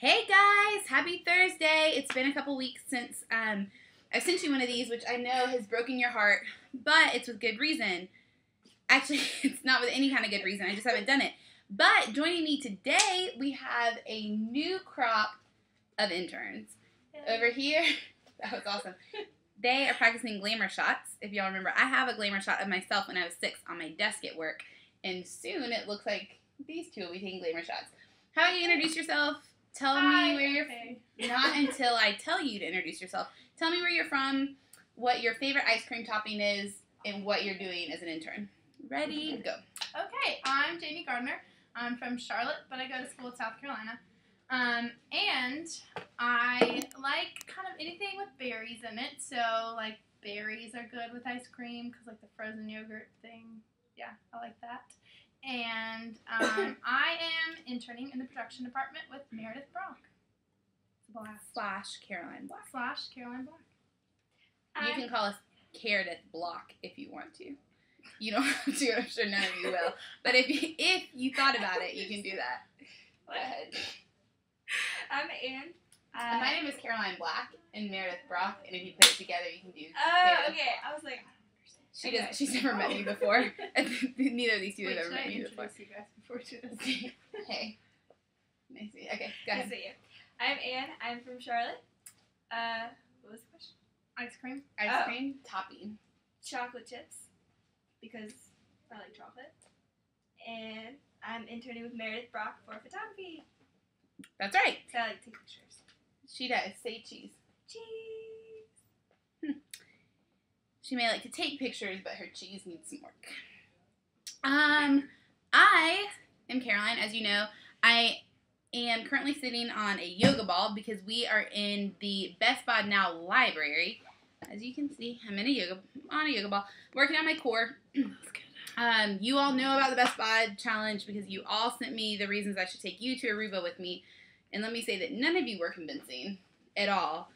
Hey guys, happy Thursday. It's been a couple weeks since I've sent you one of these, which I know has broken your heart, but it's with good reason. Actually, it's not with any kind of good reason. I just haven't done it. But joining me today, we have a new crop of interns. Over here, that was awesome. They are practicing glamour shots. If y'all remember, I have a glamour shot of myself when I was 6 on my desk at work. And soon it looks like these two will be taking glamour shots. How about you introduce yourself? Tell me where you're from. Not until I tell you to introduce yourself. Tell me where you're from, what your favorite ice cream topping is, and what you're doing as an intern. Ready? Go. Okay, I'm Jamie Gardner. I'm from Charlotte, but I go to school in South Carolina. And I like kind of anything with berries in it. So, like, berries are good with ice cream because, like, the frozen yogurt thing. Yeah, I like that. And I am interning in the production department with Meredith Brock. Slash Caroline Block. Slash Caroline Block. You can call us Meredith Block if you want to. You don't have to. I'm sure none of you will. But if you thought about it, you can do that. Go ahead. I'm Ann. My name is Caroline Black and Meredith Brock, and if you put it together, you can do. Oh, okay. I was like, She's never met me before. Neither of these two have ever Should met I me before. introduce you guys before we do this? Hey. Nice to meet you. Okay, go ahead. nice to meet you. I'm Ann. I'm from Charlotte. What was the question? Ice cream. Ice cream topping. Chocolate chips, because I like chocolate. And I'm interning with Meredith Brock for photography. That's right. So I like to take pictures. She does. Say cheese. Cheese. She may like to take pictures, but her cheese needs some work. I am Caroline. As you know, I am currently sitting on a yoga ball because we are in the Best Bod Now library. As you can see, I'm on a yoga ball, working on my core. You all know about the Best Bod challenge because you all sent me the reasons I should take you to Aruba with me. And let me say that none of you were convincing at all.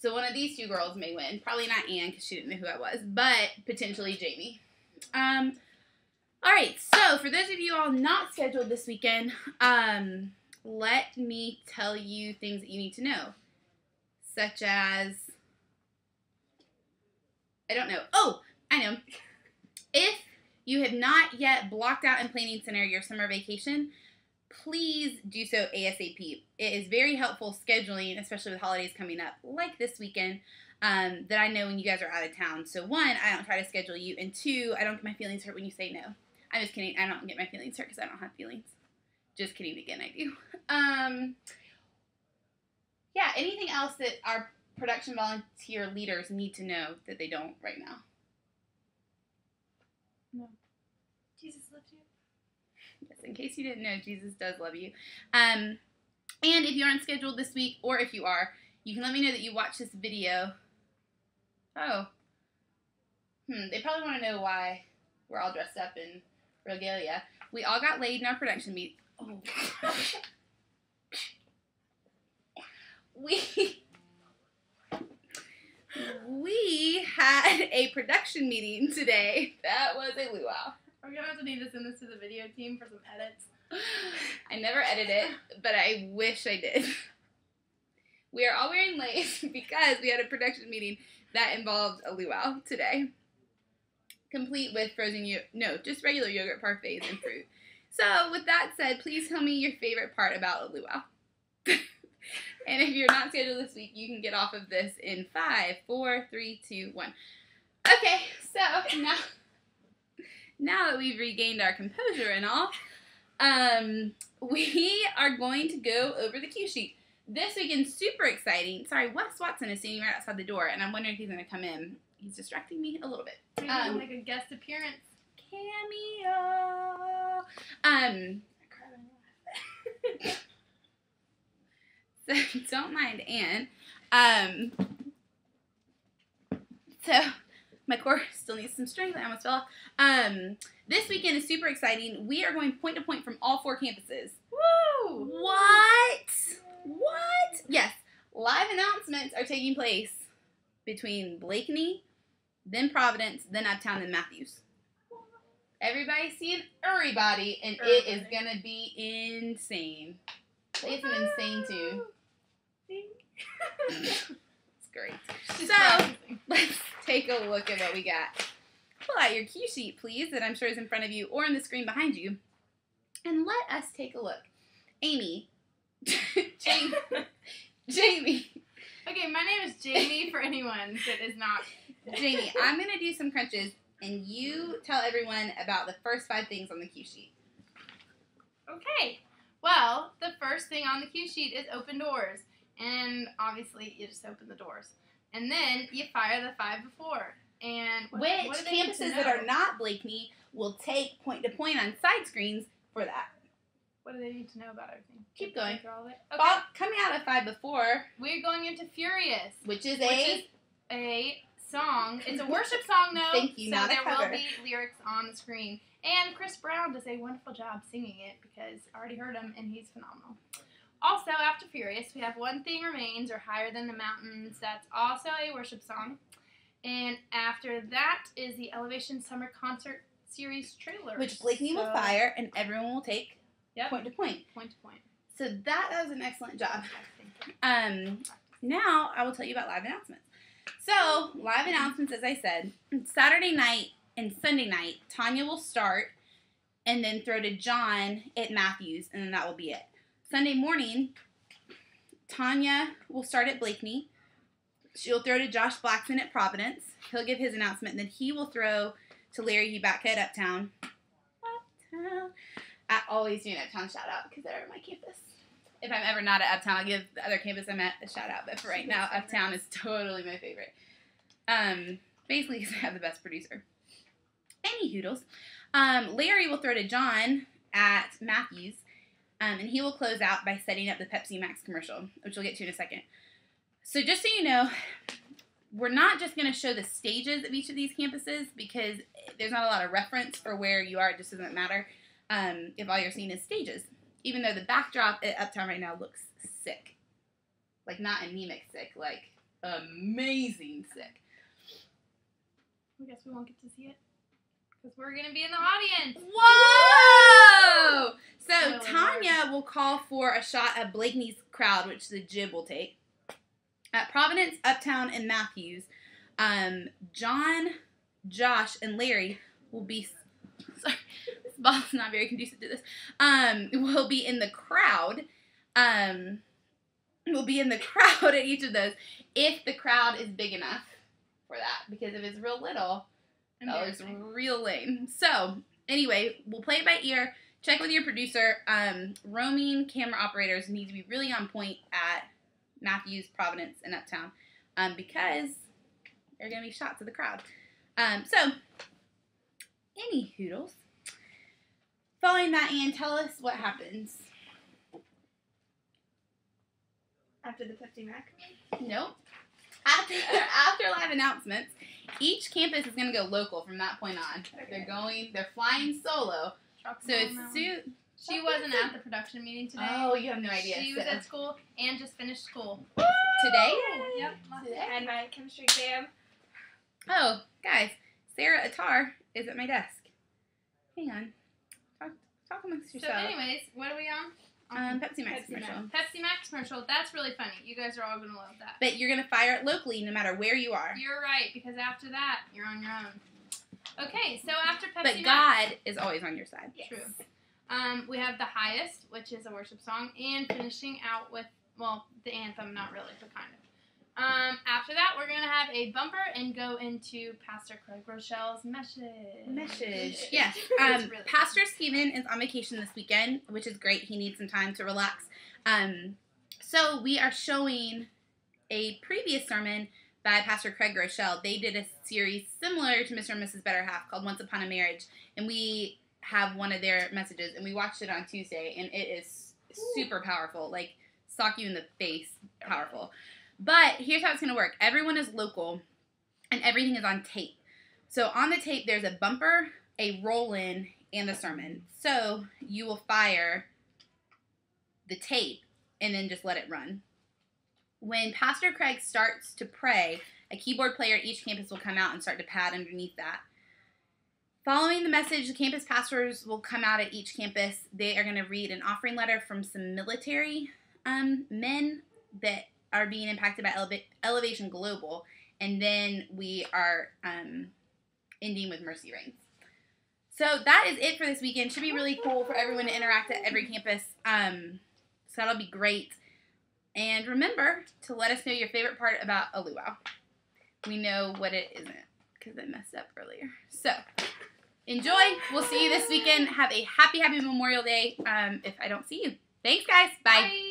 So one of these two girls may win. Probably not Ann because she didn't know who I was, but potentially Jamie. All right, so for those of you all not scheduled this weekend, let me tell you things that you need to know, such as, I don't know. Oh, I know. If you have not yet blocked out in Planning Center your summer vacation, please do so ASAP. It is very helpful scheduling, especially with holidays coming up, like this weekend, that I know when you guys are out of town. So one, I don't try to schedule you, and two, I don't get my feelings hurt when you say no. I'm just kidding. I don't get my feelings hurt because I don't have feelings. Just kidding again, I do. Yeah, anything else that our production volunteer leaders need to know that they don't right now? No. Jesus loves you. Yes, in case you didn't know, Jesus does love you. And if you aren't scheduled this week, or if you are, you can let me know that you watched this video. Oh. They probably want to know why we're all dressed up in regalia. We all got laid in our production meet. Oh. We had a production meeting today. That was a luau. We're going to have to need to send this to the video team for some edits. I never edit it, but I wish I did. We are all wearing lace because we had a production meeting that involved a luau today. Complete with just regular yogurt parfaits and fruit. So with that said, please tell me your favorite part about a luau. And if you're not scheduled this week, you can get off of this in 5, 4, 3, 2, 1. Okay, so now that we've regained our composure and all, we are going to go over the cue sheet. This weekend, super exciting. Sorry, Wes Watson is standing right outside the door, and I'm wondering if he's going to come in. He's distracting me a little bit. Maybe he'll make a guest appearance. Cameo. So don't mind Ann. So my core still needs some strength. I almost fell off. This weekend is super exciting. We are going point to point from all 4 campuses. Woo! What? Yes. Live announcements are taking place between Blakeney, then Providence, then Uptown, then Matthews. Everybody's seeing everybody, and it is going to be insane. Play some insane tune. It's great. She's So, practicing. let's take a look at what we got. Pull out your cue sheet, please, that I'm sure is in front of you or on the screen behind you. And let us take a look. Amy. Jamie. Okay, my name is Jamie for anyone that is not. Jamie, I'm going to do some crunches, and you tell everyone about the first 5 things on the cue sheet. Okay. Well, the first thing on the cue sheet is open doors. And obviously, you just open the doors. And then you fire the 5 before. And what Which do they need to campuses know? that are not Blakeney will take point-to-point on side screens for that. What do they need to know about everything? Keep going. Go all the way? Well, coming out of 5 before, We're going into Furious, which is a song. It's a worship song, though. Thank you, So not a there cover. will be lyrics on the screen. And Chris Brown does a wonderful job singing it because I already heard him and he's phenomenal. Also, after Furious, we have One Thing Remains or Higher Than the Mountains. That's also a worship song. And after that is the Elevation Summer Concert Series trailer. which Blakeney will fire, and everyone will take Yep. point-to-point. Point to point. So that was an excellent job. Thank you. Now I will tell you about live announcements. So, live announcements, as I said, Saturday night and Sunday night, Tanya will start and then throw to John at Matthews, and then that will be it. Sunday morning, Tanya will start at Blakeney. She'll throw to Josh Blackson at Providence. He'll give his announcement, and then he will throw to Larry Ubatka at Uptown. Uptown. I always do an Uptown shout out because they're at my campus. If I'm ever not at Uptown, I'll give the other campus I'm at a shout out. But for right now, Uptown is totally my favorite. Basically because I have the best producer. Any hoodles. Larry will throw to John at Matthews. And he will close out by setting up the Pepsi Max commercial, which we'll get to in a second. So just so you know, we're not just going to show the stages of each of these campuses because there's not a lot of reference for where you are. It just doesn't matter if all you're seeing is stages. Even though the backdrop at Uptown right now looks sick. Like, not anemic sick, like amazing sick. I guess we won't get to see it because we're going to be in the audience. Whoa! So Spoiler Tanya will call for a shot of Blakeney's crowd, which the jib will take. At Providence, Uptown, and Matthews, John, Josh, and Larry will be... Sorry, this ball's not very conducive to this. Will be in the crowd. Will be in the crowd at each of those if the crowd is big enough for that. Because if it's real little, that looks real lame. So, anyway, we'll play it by ear. Check with your producer. Roaming camera operators need to be really on point at Matthews, Providence, and Uptown because there are going to be shots of the crowd. So, any hoodles. Following that, Ann, tell us what happens. After the Pepsi Max. Nope. After live announcements, each campus is going to go local from that point on. Okay. They're flying solo. So as soon... She wasn't at the production meeting today. Oh, you have no idea. She was at school and just finished school. Today? Yep. Today? I had my chemistry exam. Oh, guys, Sarah Attar is at my desk. Hang on. Talk amongst So yourself. anyways, what are we on? Pepsi Max Pepsi commercial. Pepsi Max commercial. That's really funny. You guys are all going to love that. But you're going to fire it locally no matter where you are. You're right, because after that, you're on your own. Okay, so after Pepsi But Max. God is always on your side. Yes. True. We have The Highest, which is a worship song, and finishing out with, well, the anthem, not really, but kind of. After that, we're going to have a bumper and go into Pastor Craig Rochelle's message. Yes. It's really Pastor Stephen is on vacation this weekend, which is great. He needs some time to relax. So we are showing a previous sermon by Pastor Craig Rochelle. They did a series similar to Mr. and Mrs. Better Half called Once Upon a Marriage, and we have one of their messages, and we watched it on Tuesday, and it is super powerful. Like, sock you in the face powerful. But here's how it's going to work. Everyone is local, and everything is on tape. So on the tape, there's a bumper, a roll-in, and a sermon. So you will fire the tape and then just let it run. When Pastor Craig starts to pray, a keyboard player at each campus will come out and start to pad underneath that. Following the message, the campus pastors will come out at each campus. They are going to read an offering letter from some military men that are being impacted by Elevation Global. And then we are ending with Mercy Reigns. So that is it for this weekend. Should be really cool for everyone to interact at every campus. So that'll be great. And remember to let us know your favorite part about a luau. We know what it isn't because it messed up earlier. So enjoy. We'll see you this weekend. Have a happy Memorial Day if I don't see you. Thanks, guys. Bye. Bye.